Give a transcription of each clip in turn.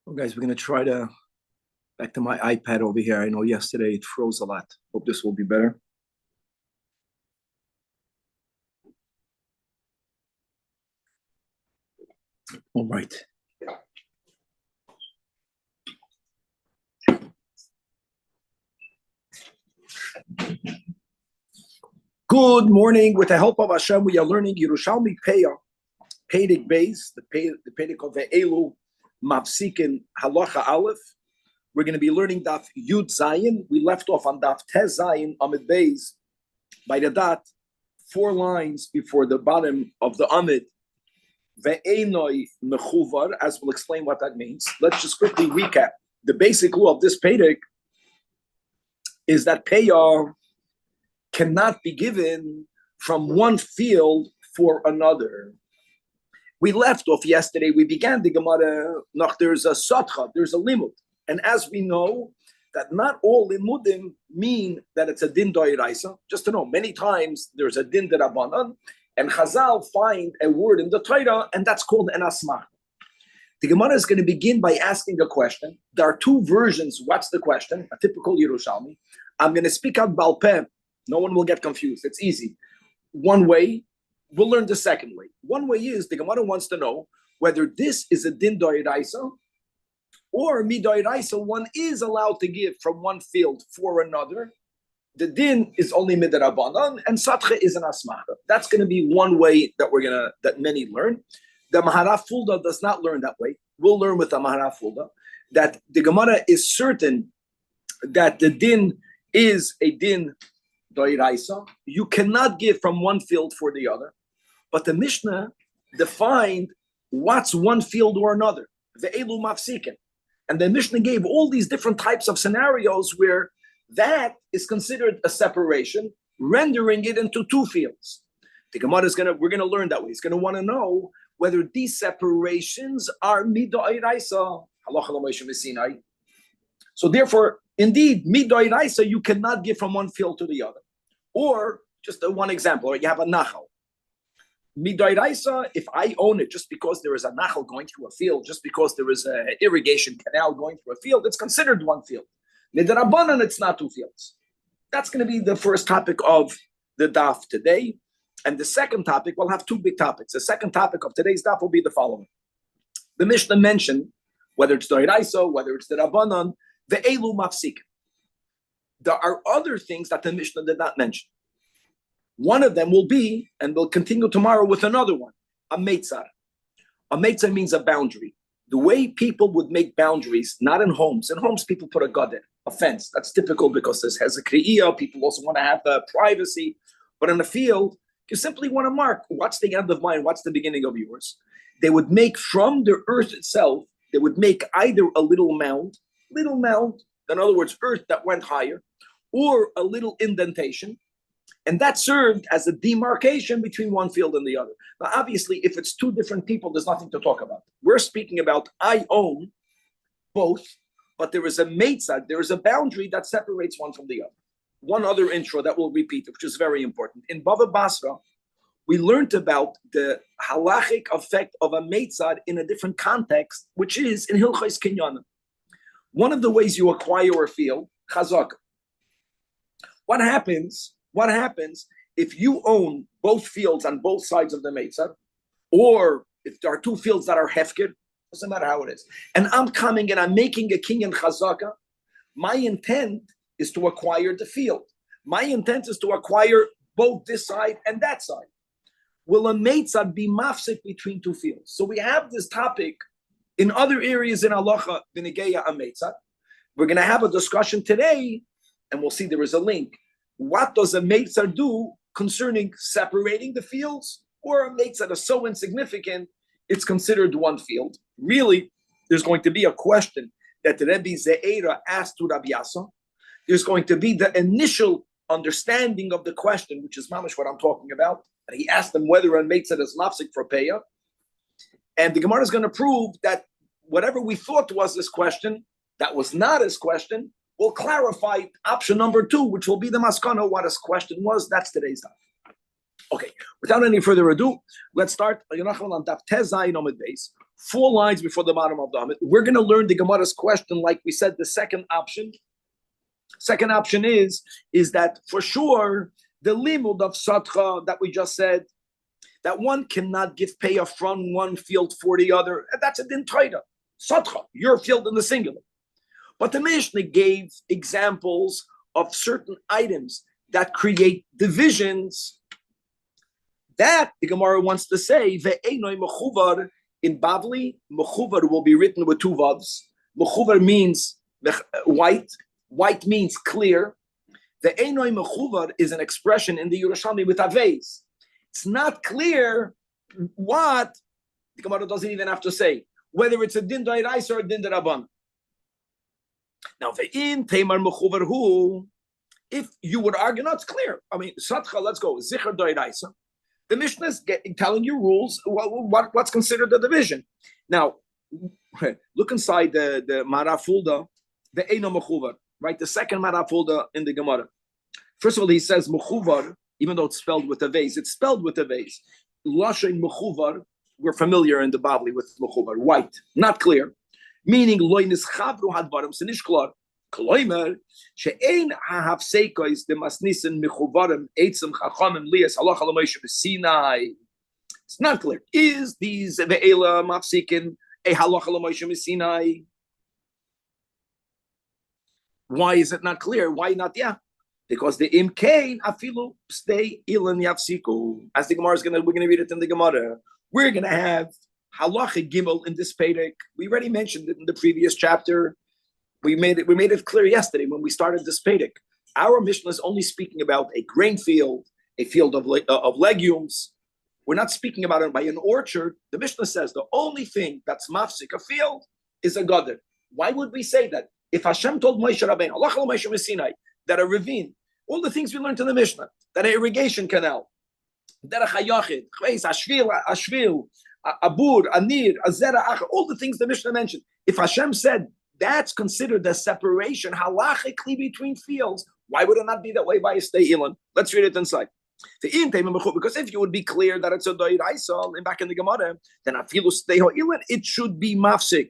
Well, guys, we're going to try to back to my iPad over here. I know yesterday it froze a lot. Hope this will be better. All right. Good morning. With the help of Hashem, we are learning Yerushalmi Peah, Pedic base, the Pedic of Ve'elu, Mafsikin Halacha Aleph. We're going to be learning Daf Yud Zayin. We left off on Daf Tez Zayin, Amid Beis, by the dot, 4 lines before the bottom of the Amid. Ve'enoi mechuvar, as we'll explain what that means. Let's just quickly recap. The basic rule of this Pedic is that Peah cannot be given from one field for another. We left off yesterday, we began the Gemara, there's a Zajac, there's a limud. And as we know, that not all limudim mean that it's a din d'oraisa. Just to know, many times there's a din d'Rabbanan, and Chazal find a word in the Torah, and that's called an asmach. The Gemara is going to begin by asking a question. There are 2 versions. What's the question? A typical Yerushalmi. I'm going to speak out Baal Peh. No one will get confused. It's easy. One way, we'll learn the second way. One way is the Gemara wants to know whether this is a din d'oraisa or midoraisa. One is allowed to give from one field for another. The din is only midrabanan, and satcha is an asmacha. That's going to be one way that many learn. The Maharaf Fulda does not learn that way. We'll learn with the Maharaf Fulda that the Gemara is certain that the din is a din d'oraisa. You cannot give from one field for the other. But the Mishnah defined what's one field or another. Ve'elu mafsikin. And the Mishnah gave all these different types of scenarios where that is considered a separation, rendering it into 2 fields. The Gemara we're going to learn that way. It's going to want to know whether these separations are midoraisa. Halacha l'Moshe Sinai. So therefore, indeed, midoraisa, you cannot give from one field to the other. Or just one example, you have a nachal. Midoraisa, if I own it just because there is a nachal going through a field, just because there is an irrigation canal going through a field, it's considered one field. Midrabanan, it's not 2 fields. That's going to be the first topic of the daf today. And the second topic, we'll have 2 big topics. The second topic of today's daf will be the following. The Mishnah mentioned, whether it's d'oraisa, whether it's the Rabbanan, the elu mafsik. There are other things that the Mishnah did not mention. One of them will be, and we'll continue tomorrow with another one, a meitzar. A meitzar means a boundary. The way people would make boundaries, not in homes. In homes, people put a gader, a fence. That's typical because this has a kriya. People also want to have privacy. But in the field, you simply want to mark what's the end of mine, what's the beginning of yours. They would make from the earth itself, they would make either a little mound, in other words, earth that went higher, or a little indentation. And that served as a demarcation between one field and the other. Now, obviously, if it's 2 different people, there's nothing to talk about. We're speaking about I own both, but there is a meitzad, there is a boundary that separates one from the other. One other intro that we'll repeat, which is very important. In Bava Basra, we learned about the halachic effect of a meitzad in a different context, which is in Hilchos Kinyanim. One of the ways you acquire a field, chazak. What happens if you own both fields on both sides of the meitzad, or if there are 2 fields that are hefker, doesn't matter how it is, and I'm coming and I'm making a kinyan chazaka, my intent is to acquire the field. My intent is to acquire both this side and that side. Will a meitzad be mafsik between 2 fields? So we have this topic in other areas in halacha, b'negeya a meitzad. We're going to have a discussion today, and we'll see there is a link. What does a meitzad do concerning separating the fields, or a meitzad is so insignificant, it's considered one field? Really, there's going to be a question that Rabbi Ze'era asked to Rabbi Asa. There's going to be the initial understanding of the question, which is mamash what I'm talking about. And he asked them whether a meitzad is mafsik for peya. And the Gemara is going to prove that whatever we thought was this question, that was not his question, we'll clarify option number 2, which will be the maskana. What his question was, that's today's daf. Okay, without any further ado, let's start on Daf Tez Zayin Amud Beis. 4 lines before the bottom of the Amid. We're going to learn the Gemara's question, like we said, the second option. Second option is that for sure, the limud of Satcha that we just said, that one cannot give pay from one field for the other. That's a din Torah. Satcha, your field in the singular. But the Mishnah gave examples of certain items that create divisions. That the Gemara wants to say, ve'enoi mechuvar, in Bavli, mechuvar will be written with 2 vavs. Mechuvar means white. White means clear. The enoi mechuvar is an expression in the Yerushalmi with aveis. It's not clear what the Gemara doesn't even have to say, whether it's a din d'oraisa or a din d'rabban. Now, ve'in teimar mechuvar hu, if you would argue, no, it's clear. I mean, satcha, let's go, zicher d'oraisa. The Mishnah is telling you rules, what's considered a division. Now, look inside the Marafulda, the Eino Mechuvar, right? The second Marafulda in the Gemara. First of all, he says Mechuvar, even though it's spelled with a vase, it's spelled with a vase. Lashen Mechuvar, we're familiar in the Bavli with Mechuvar, white, not clear. Meaning, Lo nischavru hadvarim senish klar. Kloimer, she'ein ha'hafseikois de masnisin mechuvarim eitzim chachamim lias halacha l'moshe b'Sinai. It's not clear. Is these ve'ela mafsikin a halacha l'moshe b'Sinai? Why is it not clear? Why not? Yeah, because the imkain afilu stay ilan yafsiku. As the Gemara is we're gonna read it in the Gemara. We're gonna have halacha gimel in this Perek. We already mentioned it in the previous chapter. We made it clear yesterday when we started this Perek. Our Mishnah is only speaking about a grain field, a field of legumes. We're not speaking about it by an orchard. The Mishnah says the only thing that's mafsik a field is a gader. Why would we say that? If Hashem told Moshe Rabbeinu, Allah Moshe Sinai, that a ravine, all the things we learned in the Mishnah, that an irrigation canal, that a chayachid, ashvil, abur, anir, azera, all the things the Mishnah mentioned. If Hashem said that's considered a separation halachically between fields, why would it not be that way by a stay ilan? Let's read it inside. Because if you would be clear that it's a doiraisa, and back in the Gemara, then afilu stay ilan, it should be mafsik.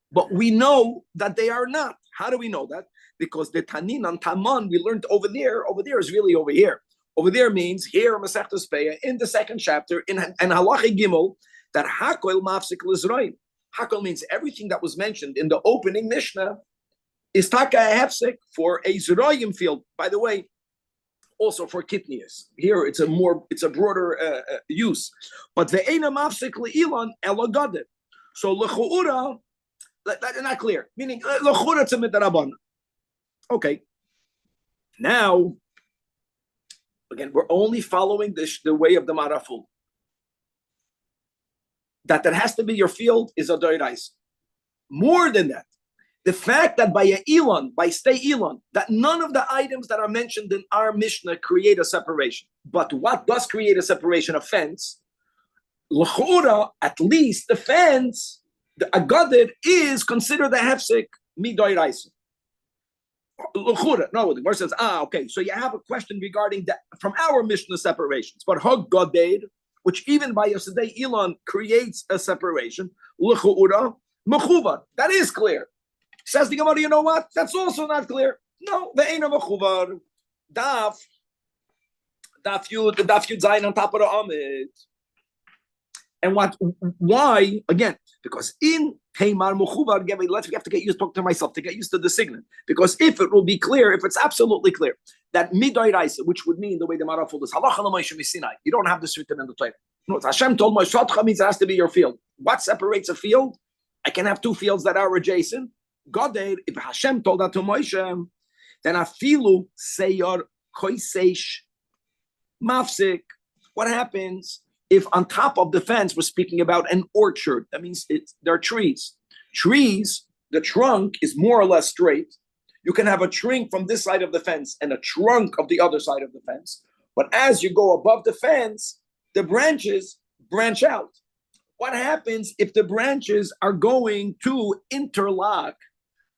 But we know that they are not. How do we know that? Because the tanin and taman we learned over there is really over here. Over there means here Masechtas Peah in the second chapter in halacha gimel that hakol mafsik l'zroim. Hakol means everything that was mentioned in the opening Mishnah is taka hefsek for a zroyim field. By the way, also for kitnias. Here it's a broader use. But ve'ena mafsek le'ilan elagadeh. So lechuura, not clear. Meaning lechuura it's a midrabanan. Okay. Now, again, we're only following the way of the Maraful. That has to be your field is a doirais. More than that, the fact that by a elon, by stay elon, that none of the items that are mentioned in our Mishnah create a separation. But what does create a separation? A fence. L'chura, at least the fence, the agadid is considered a hefsek midoiraisa. L'chura. No, the verse says, okay. So you have a question regarding that from our Mishnah separations, but hagadid, which even by Yosedei Elon creates a separation. L'chu'ura, mechuvar. That is clear. Says the Gemara, you know what? That's also not clear. No, the ain't a mechuvar. Daf Yud Zayin on top of the Amid. And why? Again, because in Teimar mechuvar, we have to get used, talk to myself, to get used to the signal. Because if it will be clear, if it's absolutely clear, that midoiraisa, which would mean the way the Maraful is, halacha l'moshe b'Sinai. You don't have this written in the Torah. No, Hashem told Moshe, Satcha means it has to be your field. What separates a field? I can have 2 fields that are adjacent. God, if Hashem told that to Moshe, then afilu seyar koiseish mafsik. What happens if on top of the fence we're speaking about an orchard? That means there are trees. Trees, the trunk is more or less straight. You can have a trunk from this side of the fence and a trunk of the other side of the fence. But as you go above the fence, the branches branch out. What happens if the branches are going to interlock?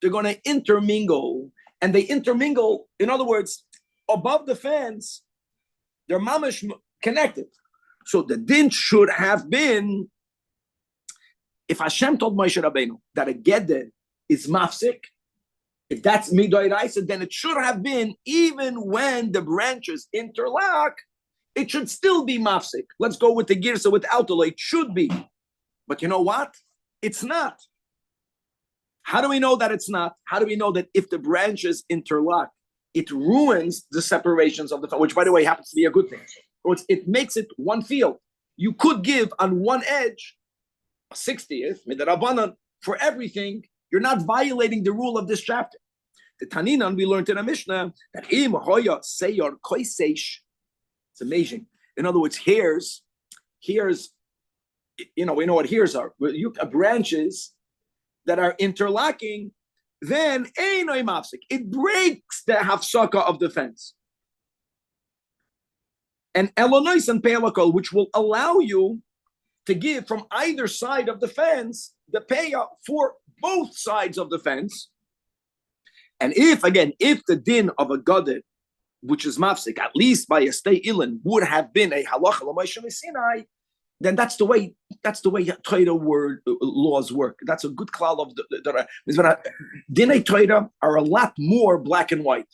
They're going to intermingle. And they intermingle, in other words, above the fence, they're mamash connected. So the din should have been If Hashem told Moshe Rabbeinu that a geder is mafsik, if that's midoiraisa, then it should have been, even when the branches interlock, it should still be mafsik. Let's go with the girsa without the it should be. But you know what? It's not. How do we know that it's not? How do we know that if the branches interlock, it ruins the separations of the field, which, by the way, happens to be a good thing. It makes it one field. You could give on one edge a 60th, midarabanan, for everything. You're not violating the rule of this chapter. The Taninan, we learned in a Mishnah that im hoya seyor koiseish. It's amazing. In other words, hairs, we know what hairs are. Branches that are interlocking, then einoi mafsik. It breaks the hafsaka of the fence. And elonois and peilakol, which will allow you to give from either side of the fence the payah for both sides of the fence. And if the din of a gader, which is mafsik, at least by a stay ilin, would have been a halacha l'moshe Sinai, then that's the way Torah laws work. That's a good klal of the Dinei Torah are a lot more black and white.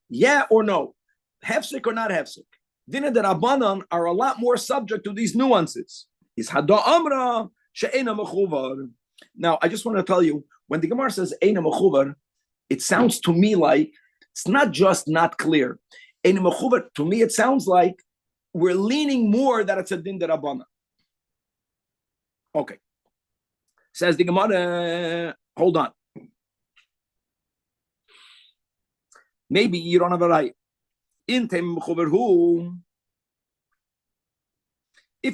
Yeah or no, hefsek or not hefsek. Dinei Rabbanan are a lot more subject to these nuances. Is hada amra she'ena mechuvar. Now, I just want to tell you, when the Gemara says eina mechuvar, it sounds to me like it's not just not clear. Eina mechuvar, to me, it sounds like we're leaning more that it's a din derabbanan. Okay. Says the Gemara, hold on. Maybe you don't have a right. If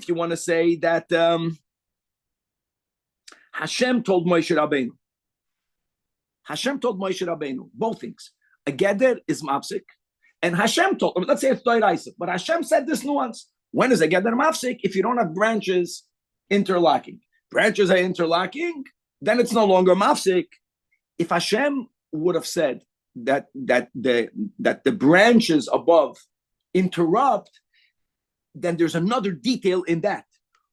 you want to say that Hashem told Moshe Rabbeinu, both things. A geder is mafsik, and Hashem told him, let's say it's doiraisa, but Hashem said this nuance. When is a geder mafsik? If you don't have branches interlocking. Branches are interlocking, then it's no longer mafsik. If Hashem would have said that the branches above interrupt, then there's another detail in that.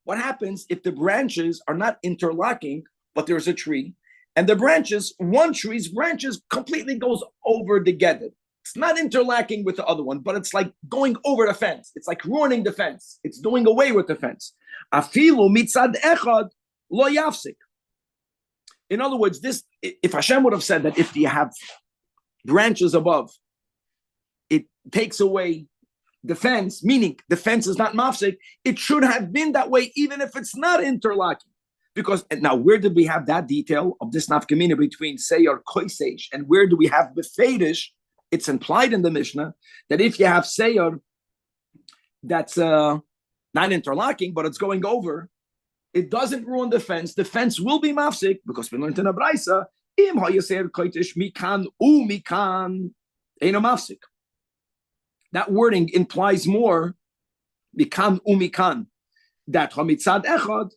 What happens if the branches are not interlocking, but there's a tree, and the branches, one tree's branches completely goes over the geder. It's not interlocking with the other one, but it's like going over the fence. It's like ruining the fence. It's doing away with the fence. Afilu mitzad echad lo yafsik. In other words, if Hashem would have said that if you have branches above, it takes away the fence, meaning the fence is not mafsik, it should have been that way even if it's not interlocking. Because now, where did we have that detail of this nafkamina between seyor koiseish, and where do we have befedish? It's implied in the Mishnah that if you have seyor that's not interlocking, but it's going over, it doesn't ruin the fence. The fence will be mafsik, because we learned in a braysa, im hayaser koitish mikan u mikan eino mafsik. That wording implies more mikan u mikan, that hamitzad echad,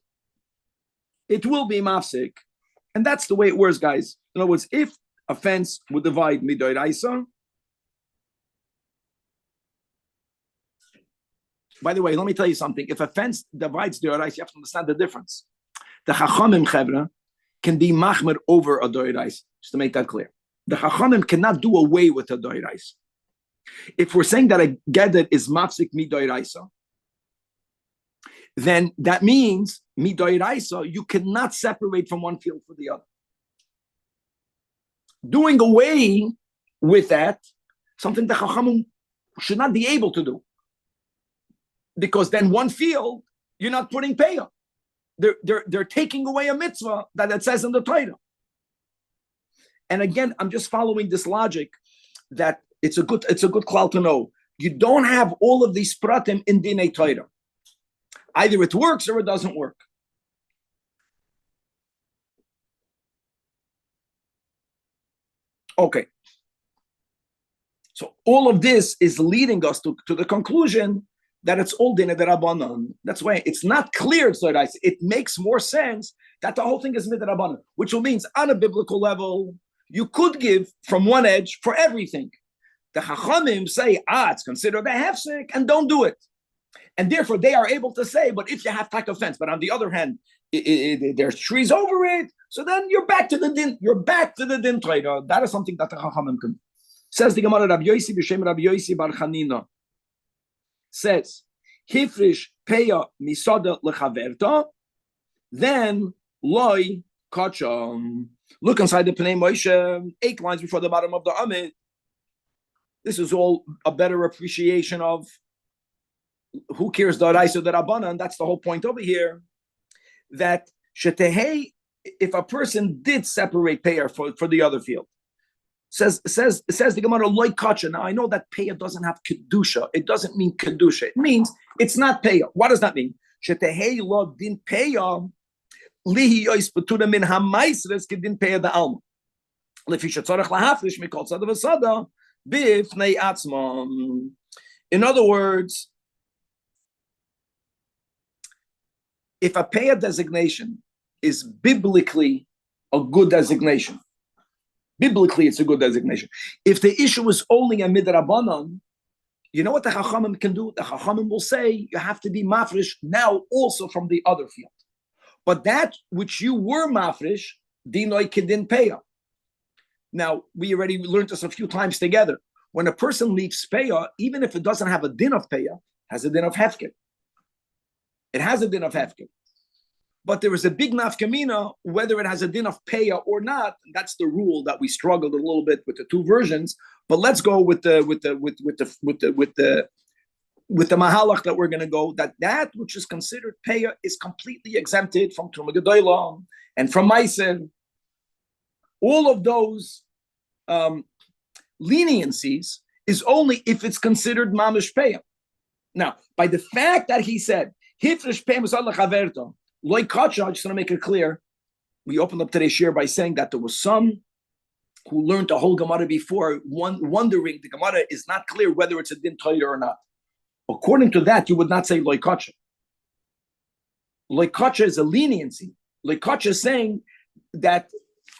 it will be mafsik. And that's the way it works, guys. In other words, if a fence would divide midoiraisa, by the way, let me tell you something. If a fence divides doiraisa, you have to understand the difference. The chachamim chevra can be machmer over a doiraisa, just to make that clear. The chachamim cannot do away with a doiraisa. If we're saying that a geder is mafsik midoiraisa, then that means midoiraisa, you cannot separate from one field for the other. Doing away with that, something the chachamim should not be able to do, because then one field you're not putting payah. They're taking away a mitzvah that it says in the Torah. And again, I'm just following this logic that it's a good klal to know. You don't have all of these pratim in Dinei Torah. Either it works or it doesn't work. Okay. So all of this is leading us to the conclusion that it's all Dinei Rabbanan. That's why it's not clear. It makes more sense that the whole thing is Midei Rabbanan, which means on a biblical level, you could give from one edge for everything. The Chachamim say, it's considered a hefsek, and don't do it. And therefore, they are able to say, but if you have tak offense, but on the other hand, there's trees over it. So then you're back to the din. You're back to the din Torah. That is something that the Chachamim can. Says the Gemara, Rabbi Yosi b'shem Rabbi Yosi bar Chanina. Says, Hifrish peya misada lechaverta, then loy kacha. Look inside the Pnei Moshe, 8 lines before the bottom of the Amid. This is all a better appreciation of who cares the Araisa the Rabbanan, and that's the whole point over here. That shetehei, if a person did separate peya for the other field, says the Gemara loy kacha. Now I know that peya doesn't have kedusha. It doesn't mean kedusha. It means it's not peya. What does that mean? Shetehei lo din peya lihi yois betura min hamaisres kedin peya da alma. Lefi shetzorach lahafrish mikol tzada v'sada b'fnei atzmam. In other words, if a peya designation is biblically a good designation, biblically it's a good designation. If the issue is only a midrabanan, you know what the Chachamim can do? The Chachamim will say you have to be mafresh now also from the other field. But that which you were mafresh, dinoi kedin peya. Now, we already learned this a few times together. When a person leaves peya, even if it doesn't have a din of peya, has a din of hefker. It has a din of hefker. But there is a big nafkamina whether it has a din of peya or not. That's the rule that we struggled a little bit with the 2 versions. But let's go with the mahalach that we're going to go. That which is considered peya is completely exempted from Truma Gedolah and from Meiser. All of those leniencies is only if it's considered mamish peya. Now, by the fact that he said hifresh peya misad lechaverta. Like Kacha, I just want to make it clear. We opened up today's share by saying that there was some who learned the whole Gemara before, wondering the Gemara is not clear whether it's a din Torah or not. According to that, you would not say Like Kacha. Like Kacha is a leniency. Like Kacha is saying that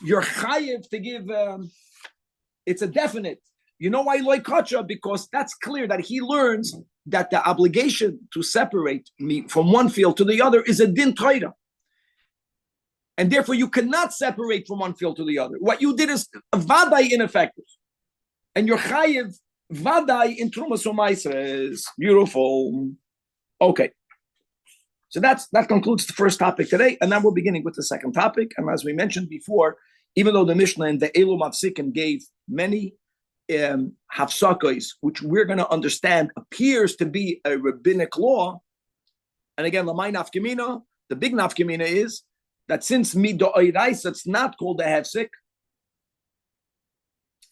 you're chayiv to give. It's a definite. You know why Like Kacha? Because that's clear that he learns that the obligation to separate me from one field to the other is a din Torah. And therefore you cannot separate from one field to the other. What you did is vadai ineffective. And you're chayiv vadai in trumas u'maisres. Beautiful. Okay. So that concludes the first topic today. And now we're beginning with the second topic. And as we mentioned before, even though the Mishnah and the Elu Mafsikim gave many hafsakos, which we're going to understand appears to be a rabbinic law. And again, lamai nafkamina, the big nafkamina is that since midoirais, it's not called a hefsek.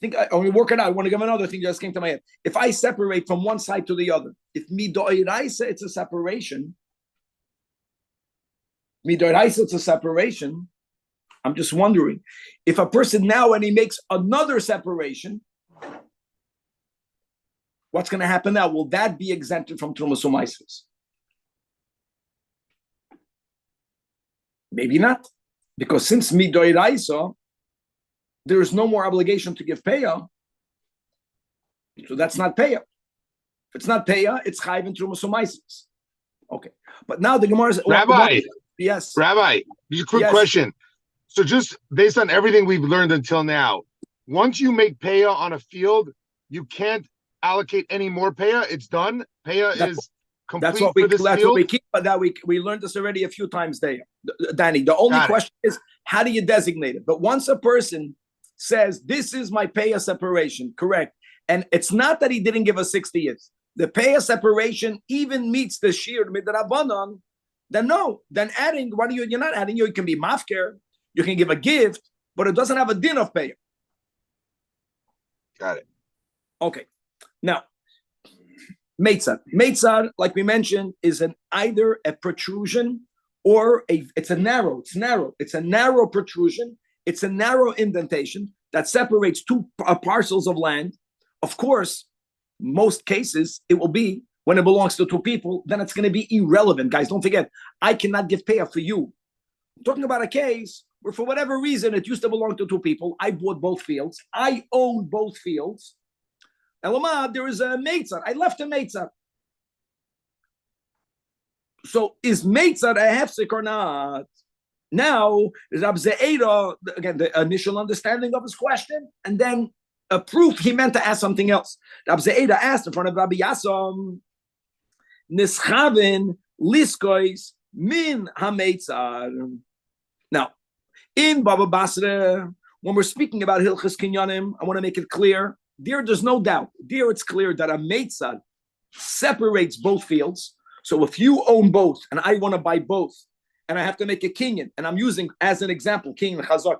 I want to work it out. I want to give another thing that just came to my head. If I separate from one side to the other, if midoirais, it's a separation. Midoirais, it's a separation. I'm just wondering if a person now, when he makes another separation, what's going to happen now? Will that be exempted from Trumas u'Maisros? Maybe not. Because since Midoiraisa, there is no more obligation to give peya. So that's not peya. If it's not peya, it's chayv in Trumas u'Maisros. Okay. But now the Gemara is... Rabbi. Yes. Rabbi, just a quick question. So just based on everything we've learned until now, once you make peya on a field, you can't allocate any more peya. It's done. Peya is complete for this field. That's what we keep. But that we learned this already a few times there, Danny. The only question is, how do you designate it? But once a person says, this is my peya separation, correct, and it's not that he didn't give us 60 years. The peya separation even meets the shir midrabanan, then no. Then adding, what are you? You're not adding. You can be mafker. You can give a gift, but it doesn't have a din of peya. Got it. Okay. Now, meitzar. Meitzar, like we mentioned, is either a protrusion or it's a narrow protrusion. It's a narrow indentation that separates 2 parcels of land. Of course, most cases, it will be when it belongs to 2 people, then it's going to be irrelevant. Guys, don't forget, I cannot give peya for you. I'm talking about a case where for whatever reason, it used to belong to 2 people. I bought both fields. I own both fields. Elamad, there is a meitzar. I left a meitzar. So is meitzar a hefsek or not? Now, Rab Ze'eda, again, the initial understanding of his question, and then a proof he meant to ask something else. Rab Ze'eda asked in front of Rabbi Yasom, Nischaven liskois min hameitzar. Now, in Baba Basra, when we're speaking about Hilchas Kinyanim, I want to make it clear. There's no doubt. There, it's clear that a meitzar separates both fields. So if you own both, and I want to buy both, and I have to make a kinyan, and I'm using as an example kinyan chazaka.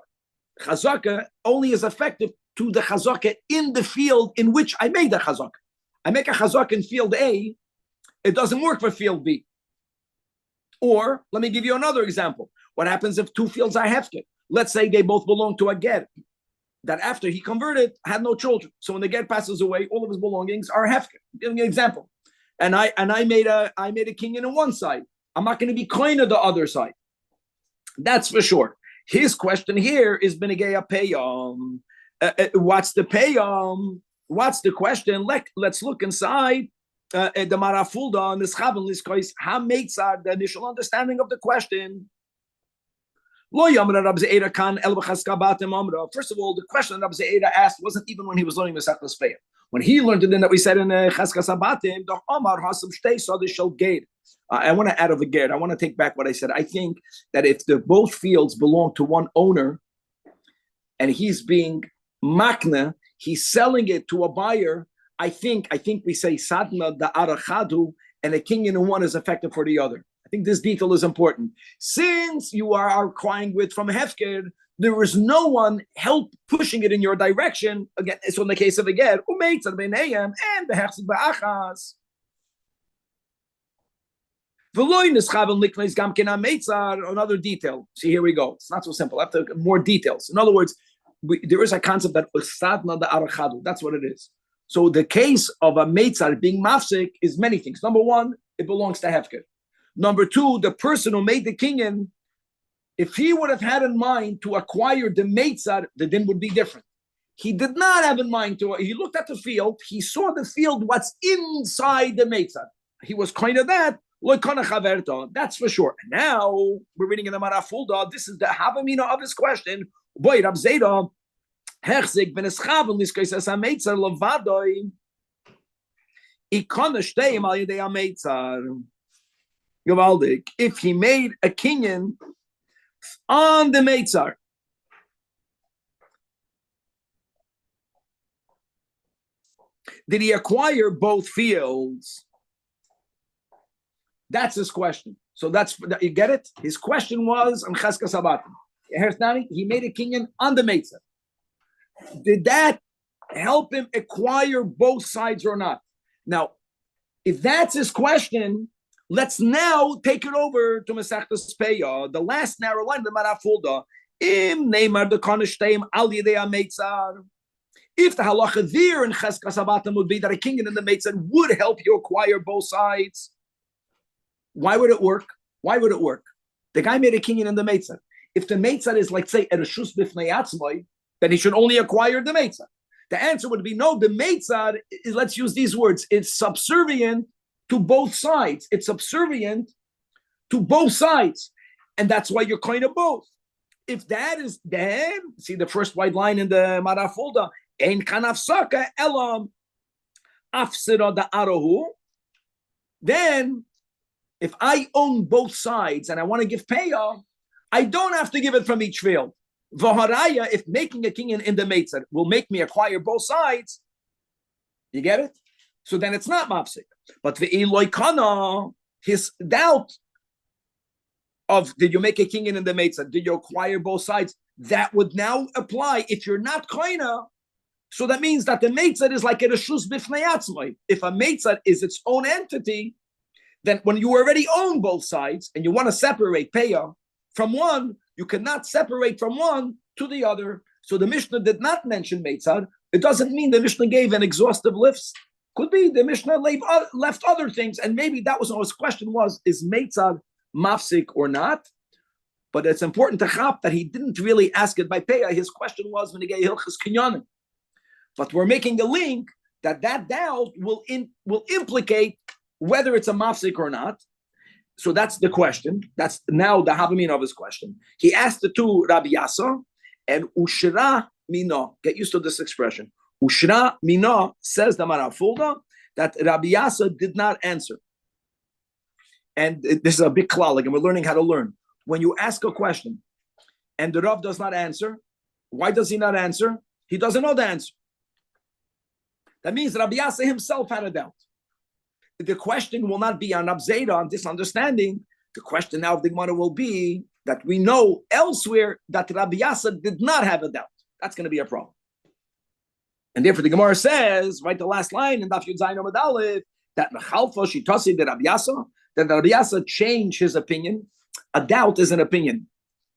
Chazaka only is effective to the chazaka in the field in which I made the chazaka. I make a chazaka in field A, it doesn't work for field B. Or let me give you another example. What happens if two fields are hefker? Let's say they both belong to a ger that after he converted had no children. So when the ger passes away, all of his belongings are hefker. Giving an example. And I made a kinyan on one side. I'm not going to be koine on the other side. That's for sure. His question here is benegei payam. What's the payam? What's the question? Let's look inside the marafulda and the schaven liskois. How makes the initial understanding of the question? First of all, the question Rabbi Ze'eda asked wasn't even when he was learning Masechtas Peah. When he learned it, then that we said in Cheskas Abatim, the Omar Hasam Shtei Sadish Shel Gate. I want to add over Gate. I want to take back what I said. I think that if both fields belong to one owner, and he's being makna, he's selling it to a buyer. I think we say Sadna da Arachadu, and a kinyan in one is effective for the other. I think this detail is important. Since you are crying with from Hefker, there is no one help pushing it in your direction. Again, so in the case of a ger, and the Hefsik ba'achas. Another detail. See, here we go. It's not so simple. I have to more details. In other words, there is a concept that that's what it is. So the case of a meitzar being mafsik is many things. Number one, it belongs to Hefker. Number two, the person who made the kinyan, if he would have had in mind to acquire the meitzar, the din would be different. He did not have in mind to. He looked at the field. He saw the field, what's inside the meitzar. He was kind of that. That's for sure. And now we're reading in the Marafulda. This is the Havamina of his question. Boy, Rab Zeda, Hechzik ben Eschaven liskois as a meitzar levadoi. Ikona shteim al yedei a meitzar. Gavaldik. If he made a kinyan on the meitzar, did he acquire both fields? That's his question. So that's, you get it? His question was on Cheskas Abatim. He made a kinyan on the meitzar. Did that help him acquire both sides or not? Now, if that's his question, let's now take it over to Masechtas Peah, the last narrow line of the Marafulda. Im neimar the konishteim al yedei meitzar. If the halacha there in Cheskas Abatim would be that a kinyan in the meitzar would help you acquire both sides, why would it work? Why would it work? The guy made a kinyan in the meitzar. If the meitzar is like, say, ereshus b'fnei atzmai, then he should only acquire the meitzar. The answer would be no. The meitzar is, let's use these words, it's subservient to both sides. It's subservient to both sides. And that's why you're kind of both. If that is, then, see the first white line in the Marafulda, ein kanafsaka elam afsira da arahu. Then, if I own both sides and I want to give payah, I don't have to give it from each field. Vaharaya, if making a kinyan in the meitzar will make me acquire both sides, you get it? So then it's not mafsik. But the Eloikana, his doubt of did you make a kinyan in the meitzar, did you acquire both sides, that would now apply if you're not koina. So that means that the meitzar is like a reshus b'fnei atzmai. If a meitzar is its own entity, then when you already own both sides and you want to separate payah from one, you cannot separate from one to the other. So the Mishnah did not mention meitzar. It doesn't mean the Mishnah gave an exhaustive list. Could be the Mishnah left other things, and maybe that was what his question was: is meitzar mafsik or not? But it's important to chap that he didn't really ask it by payah. His question was when he gave hilchas kinyanim. But we're making a link that doubt will implicate whether it's a mafsik or not. So that's the question. That's now the Havamin of his question. He asked the two Rabbi Yasa and Ushra Mino. Get used to this expression. Ushra Mino says the Marafulda that Rabbi Yasa did not answer. And this is a big klal, and we're learning how to learn. When you ask a question and the Rav does not answer, why does he not answer? He doesn't know the answer. That means Rabbi Yasa himself had a doubt. The question will not be on Abzeda, on misunderstanding. The question now of the Gemara will be that we know elsewhere that Rabbi Yasa did not have a doubt. That's going to be a problem. And therefore the Gemara says, right, the last line in Daf Yud Zayin Amud Aleph, that Mechalfa Shitasi de Rabbi Yasa, that Rabbi Yasa changed his opinion. A doubt is an opinion.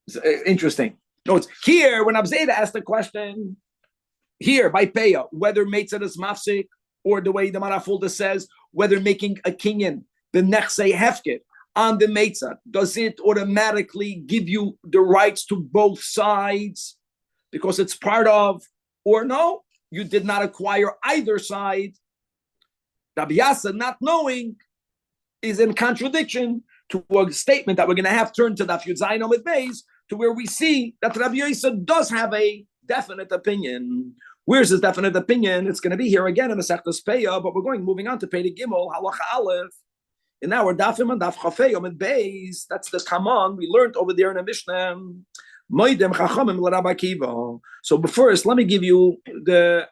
It's interesting. No, it's here when Abzeda asked the question, here by Peah, whether Meitzah is mafsik, or the way the Marafulda says, whether making a kinyan, the nechse hefket, on the Meitzah, does it automatically give you the rights to both sides because it's part of, or no, you did not acquire either side. Rabbi Yasa, not knowing, is in contradiction to a statement that we're going to have turned to Daf Yud Zayin Amud Beis, to where we see that Rabbi Yasa does have a definite opinion. Where's his definite opinion? It's going to be here again in the Masechtas Peah, but we're moving on to Peah Gimel, Halacha Aleph. In our Dafim and Daf Chafei Amud Beis, that's the Kaman we learned over there in the Mishnah. Moidem Chachamim l'Rabbi Akiva. So first, let me give you the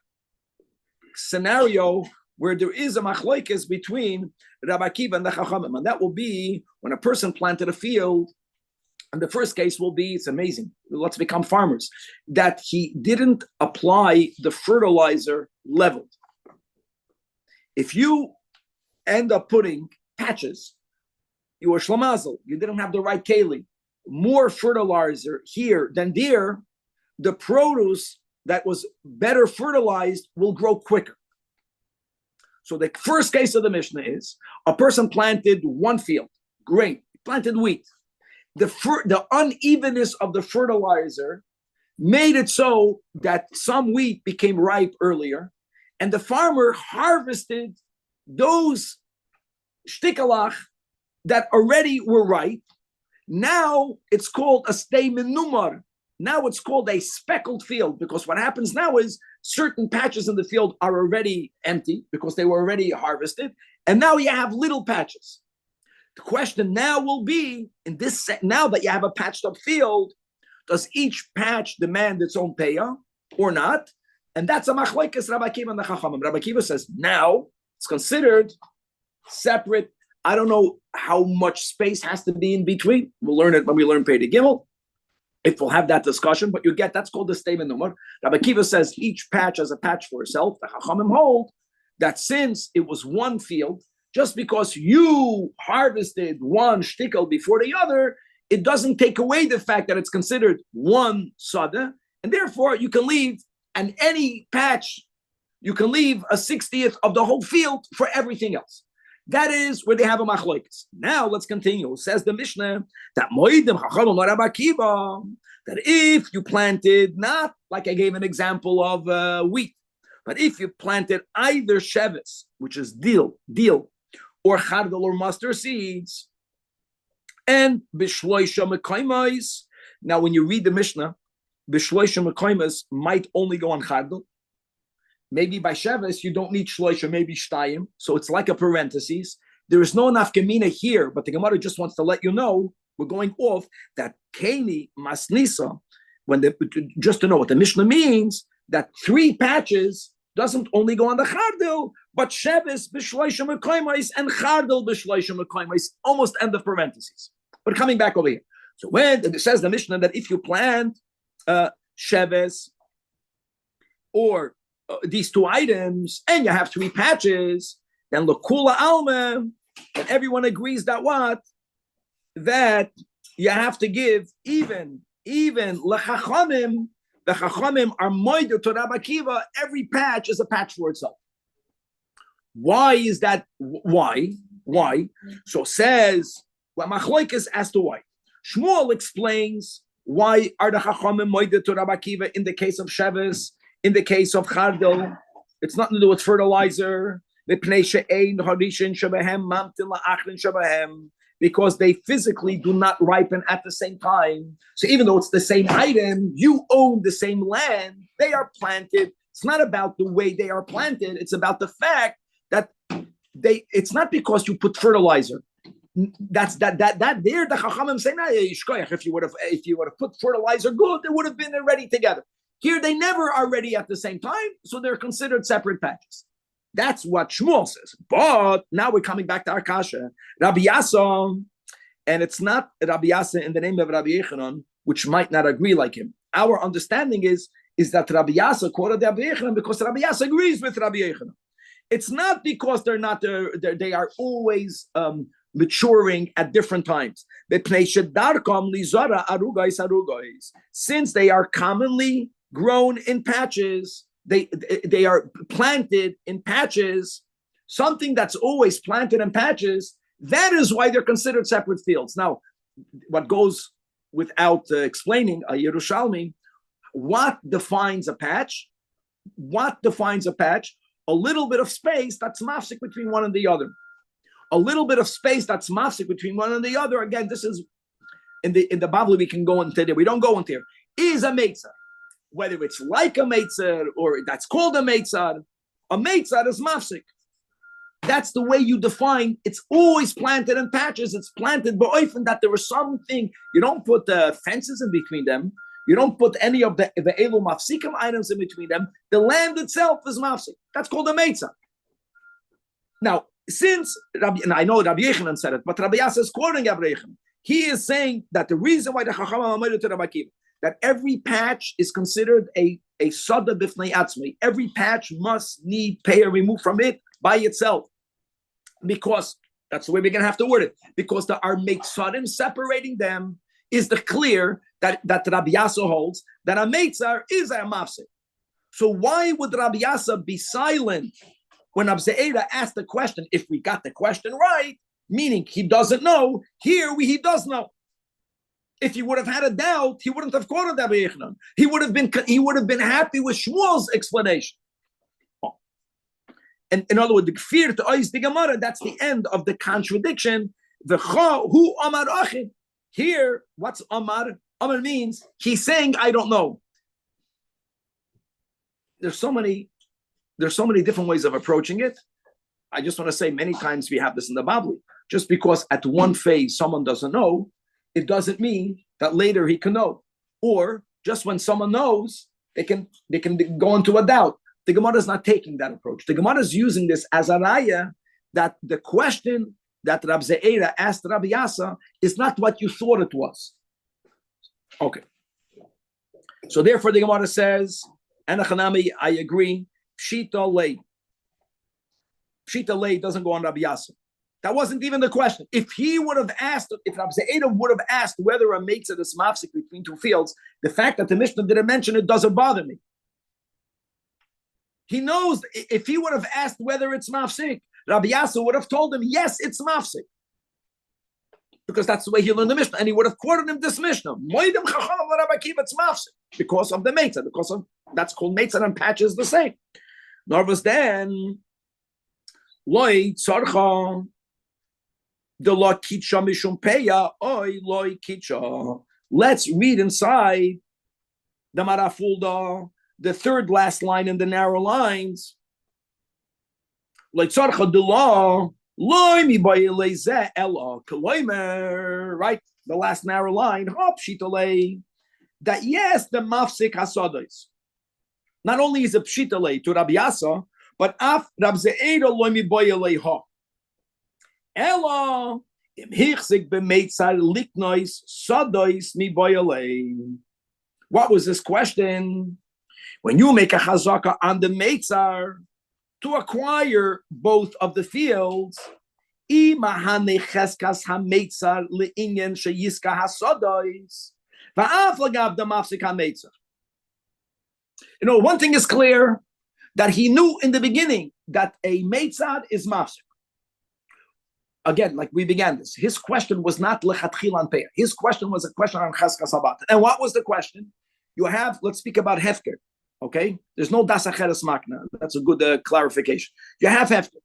scenario where there is a machlokes between Rabbi Akiva and the Chachamim, and that will be when a person planted a field. And the first case will be, it's amazing, let's become farmers, that he didn't apply the fertilizer leveled. If you end up putting patches, you were shlamazel, you didn't have the right keli, more fertilizer here than there, the produce that was better fertilized will grow quicker. So the first case of the Mishnah is, a person planted one field, grain, planted wheat. The unevenness of the fertilizer made it so that some wheat became ripe earlier, and the farmer harvested those shtikalach that already were ripe. Now it's called a stay menumar. Now it's called a speckled field, because what happens now is certain patches in the field are already empty because they were already harvested, and now you have little patches. The question now will be, in this now that you have a patched up field, does each patch demand its own payah or not? And that's a machlokes Rabbi Akiva and the Chachamim. Rabbi Akiva says now it's considered separate. I don't know how much space has to be in between. We'll learn it when we learn Peah Gimel, if we'll have that discussion. But you get, that's called the statement number. Rabbi Akiva says each patch has a patch for itself. The Chachamim hold that since it was one field, just because you harvested one shtickle before the other, it doesn't take away the fact that it's considered one sada, and therefore you can leave, and any patch, you can leave a 60th of the whole field for everything else. That is where they have a machlokes. Now let's continue. Says the Mishnah that moedim chachamim Rabbi Akiva, that if you planted, not like I gave an example of wheat, but if you planted either sheves, which is deal, or chardal or mustard seeds, and bishloisha mekaymas. Now, when you read the Mishnah, bishloisha mekaymas might only go on chardal. Maybe by sheves you don't need shloisha, maybe shtayim. So it's like a parenthesis. There is no nafkamina here, but the Gemara just wants to let you know we're going off that keni masnisa. Just to know what the Mishnah means, that 3 patches doesn't only go on the chardal, but sheves b'shloisha mekaymas and chardal b'shloisha mekaymas, almost end of parentheses. But coming back over here, so when it says the Mishnah that if you plant sheves or these 2 items and you have 3 patches, then l'kula alma, and everyone agrees that what? That you have to give even l'chachamim. The Chachamim are moider to Rabbi Akiva. Every patch is a patch for itself. Why is that? Why? So says, well, machlokes as to why. Shmuel explains why are the Chachamim moider to Rabbi Akiva in the case of sheves, in the case of chardal. It's nothing to do with fertilizer. because they physically do not ripen at the same time. So even though it's the same item, you own the same land, they are planted. It's not about the way they are planted. It's about the fact that it's not because you put fertilizer. That's that there the Chachamim say, if you would have put fertilizer good, they would have been already together. Here they never are ready at the same time, so they're considered separate patches. That's what Shmuel says. But now we're coming back to our kasha. Rabbi Yasa, and it's not Rabbi Yasa in the name of Rabbi Yechanan, which might not agree like him. Our understanding is that Rabbi Yasa quoted Rabbi Yechanan because Rabbi Yasa agrees with Rabbi Yechanan. It's not because they are always maturing at different times. Since they are commonly grown in patches, they are planted in patches, something that's always planted in patches, that is why they're considered separate fields. Now, what goes without explaining, a Yerushalmi, what defines a patch? What defines a patch? A little bit of space that's mafsik between one and the other. A little bit of space that's mafsik between one and the other. Again, this is in the Babli we can go into there. We don't go into here. Is a meitzah. Whether it's like a meitzah or that's called a meitzah is mafsik. That's the way you define. It's always planted in patches. It's planted but often that there is something. You don't put fences in between them. You don't put any of the elu mafsikim items in between them. The land itself is mafsik. That's called a meitzah. Now, since Rabbi, and I know Rabbi Yechanan said it, but Rabbi Yasa is quoting Rabbi Yechanan. He is saying that the reason why the Chachamim amid to Rabbi Akiva, that every patch is considered a sada b'fnei atzmi. Every patch must need payah removed from it by itself, because that's the way we're going to have to word it. Because there are meitzarim separating them is the clear that Rabbi Yasa holds that a meitzar is a mafsik. So why would Rabbi Yasa be silent when Abzeira asked the question? If we got the question right, meaning he doesn't know, here he does know. If he would have had a doubt, he wouldn't have quoted Rabbi Yechanan. He would have been happy with Shmuel's explanation. And in other words, the kfir to ois the Gemara, that's the end of the contradiction. The hu amar achin. Here, what's amar? Amar means he's saying, I don't know. There's so many different ways of approaching it. I just want to say many times we have this in the Babli. Just because at one phase someone doesn't know, it doesn't mean that later he can know. Or just when someone knows, they can go into a doubt. The Gemara is not taking that approach. The Gemara is using this as a raya that the question that Rab Ze'era asked Rabbi Yasa is not what you thought it was. Okay. So therefore the Gemara says, Anachanami, I agree. Pshita lei. Pshita lei doesn't go on Rabbi Yasa. That wasn't even the question. If he would have asked, if Rabbi Ze'era would have asked whether a meitzah is mafsik between two fields, the fact that the Mishnah didn't mention it doesn't bother me. He knows if he would have asked whether it's mafsik, Rabbi Yasa would have told him, yes, it's mafsik. Because that's the way he learned the Mishnah. And he would have quoted him this Mishnah. It's mafsik. Because of the meitzah. Because of, that's called meitzah and patches the same. Nervous then, loy tzarcha, the lo kitcha mishum peya, oy loy kitcha. Let's read inside the Marafulda, the third last line in the narrow lines. Right? The last narrow line. That yes, the mafsik hasados. Not only is it pshitale to Rabbi Yasa, but af Rab Ze'era loy mi boyelei ha. Ela im hichzik b'meitzar liknois sadois mi boyelei. What was this question? When you make a chazaka on the meitzar to acquire both of the fields, you know, one thing is clear, that he knew in the beginning that a meitzar is mafsik. Again, like we began this, his question was not lechatchil on peah. His question was a question on cheskas habat. And what was the question? You have, let's speak about hefker. Okay, there's no das acheres makna. That's a good clarification. You have hefker.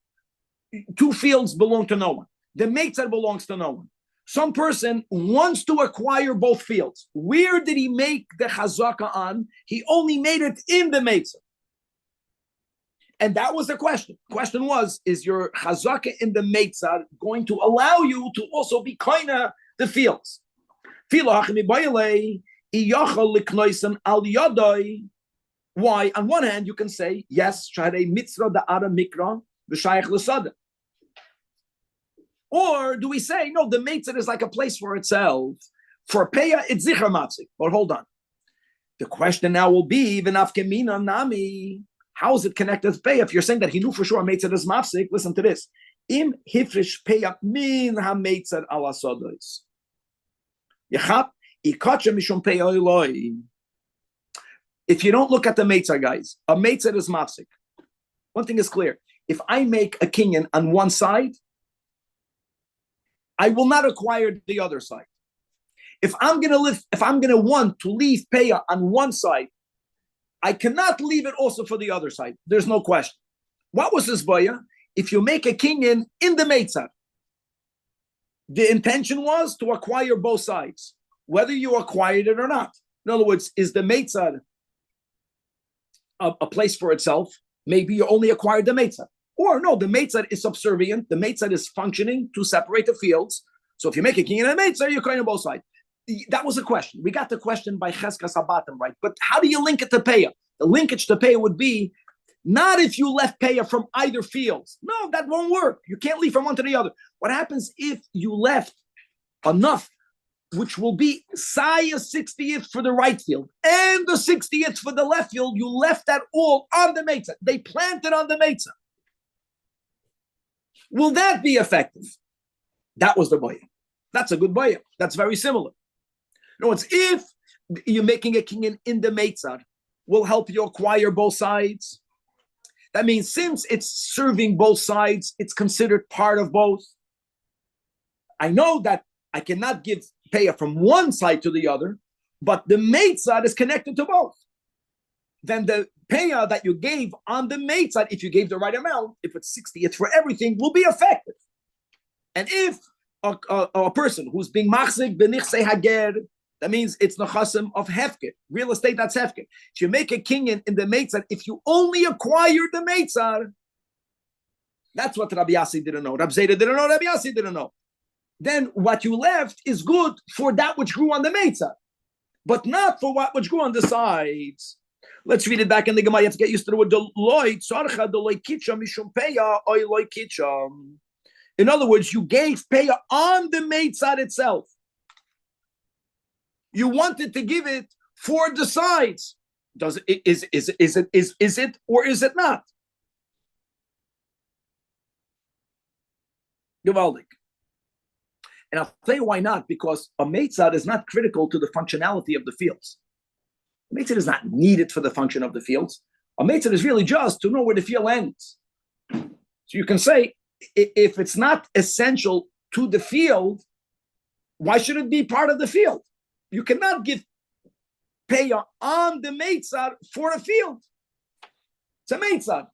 Two fields belong to no one. The meitzar belongs to no one. Some person wants to acquire both fields. Where did he make the chazaka on? He only made it in the Meitzah. And that was the question. The question was, is your chazaka in the Meitzah going to allow you to also be koina the fields? Why? On one hand, you can say, yes, mitzvah da ara mikra v'shayach l'sada. Or do we say, no, the Meitzah is like a place for itself. For Peah, it's Zichar Matzik. But hold on. The question now will be, V'nafkemina nami, how is it connected to Peah? If you're saying that he knew for sure Meitzah is Mafzik, listen to this. Im hifrish Peah min ha-Meitzah ala sodois. Yechap, ikacha mishum Peah eloi. If you don't look at the Meitzah, guys, a Meitzah is Mafzik. One thing is clear. If I make a kinyan on one side, I will not acquire the other side. If I'm going to want to leave Peah on one side, I cannot leave it also for the other side. There's no question. What was this baya? If you make a kinyan in the Meitzah, the intention was to acquire both sides, whether you acquired it or not. In other words, is the Meitzah a place for itself? Maybe you only acquired the Meitzah. Or no, the Meitzah is subservient. The Meitzah is functioning to separate the fields. So if you make a king and a Meitzah, you're going on both sides. That was a question. We got the question by Cheskas Habatim, right? But how do you link it to Peah? The linkage to Peah would be not if you left Peah from either fields. No, that won't work. You can't leave from one to the other. What happens if you left enough, which will be Saya 60th for the right field and the 60th for the left field? You left that all on the Meitzah. They planted on the Meitzah. Will that be effective? That was the boya. That's a good boya. That's very similar. In other words, if you're making a king in the Meitzah, will help you acquire both sides. That means since it's serving both sides, it's considered part of both. I know that I cannot give Peah from one side to the other, but the Meitzah is connected to both. Then the Peah that you gave on the Meitzah, if you gave the right amount, if it's 60th for everything, will be effective. And if a person who's being machzik benichsei hager, that means it's nechasim of hefker, real estate that's hefker. If you make a kinyan in the Meitzah, if you only acquire the Meitzah, that's what Rabbi Yassi didn't know. Rabbi Zayda didn't know. Rabbi Yassi didn't know. Then what you left is good for that which grew on the Meitzah, but not for what which grew on the sides. Let's read it back in the Gemara. You have to get used to the word Deloy. Tzarcha Deloy Kitcha Mishum Peah Oy Kitcha. In other words, you gave Peah on the Meitzah itself. You wanted to give it for the sides. Is it or is it not? Gewaldig. And I'll tell you why not. Because a Meitzah is not critical to the functionality of the fields. A Meitzah is not needed for the function of the fields. A Meitzah is really just to know where the field ends. So you can say, if it's not essential to the field, why should it be part of the field? You cannot give Peah on the Meitzah for a field. It's a Meitzah.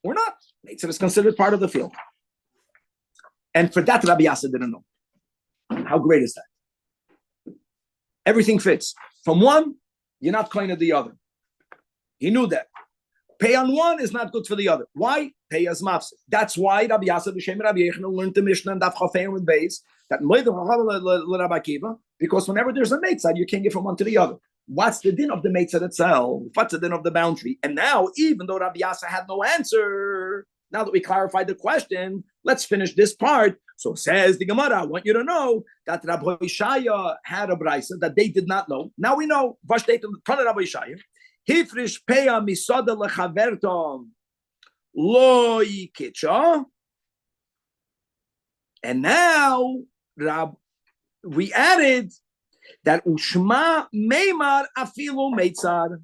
Or not. Meitzah is considered part of the field. And for that, Rabbi Yassi didn't know. How great is that? Everything fits. From one, you're not kind of the other. He knew that. Peah on one is not good for the other. Why? Peah is mafsik. That's why Rabbi Yassi b'shem Rabbi Yechon learned the Mishnah and Daf Chafei with Beis that Rabbi Akiva, because whenever there's a Meitzah, you can't get from one to the other. What's the din of the Meitzah itself? What's the din of the boundary? And now, even though Rabbi Yassi had no answer, now that we clarified the question, let's finish this part. So says the Gemara, I want you to know that Rabbi Shaya had a brisa that they did not know. Now we know. Vashdei in front of Rabbi Shaya. Hifrish Peah misoda lechavertom lo yikitcha. And now we added that Ushma Meimar Afilu Meitzar.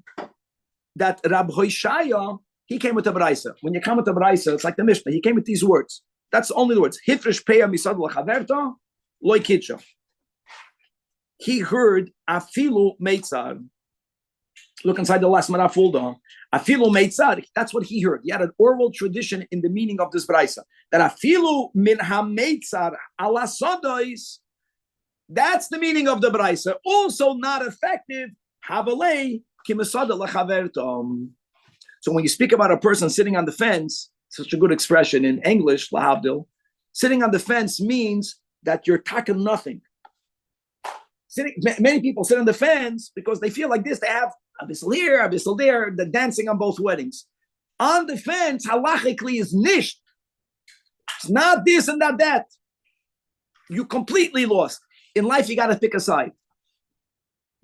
That Rabbi Shaya, he came with a brisa. When you come with a brisa, it's like the Mishnah. He came with these words. That's only the words. Hifrish Peah misad lechaverta loy kitcha. He heard Afilu Meitzar. Look inside the last Maraf folder. Afilu Meitzar. That's what he heard. He had an oral tradition in the meaning of this brisa. That Afilu min ha Meitzar ala sodois That's the meaning of the Braisa. Also not effective. Habalei kimasada lachavertom. So when you speak about a person sitting on the fence, such a good expression in English, lahavdil, sitting on the fence means that you're talking nothing. Many people sit on the fence because they feel like this. They have abyssal here, abyssal there. They're dancing on both weddings. On the fence, halachically is nisht. It's not this and not that. You completely lost. In life, you got to pick a side.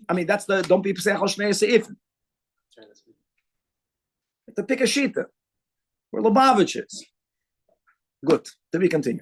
I mean, that's the don't be say if. To pick a shita. We're Lubavitches. Good. To be continued.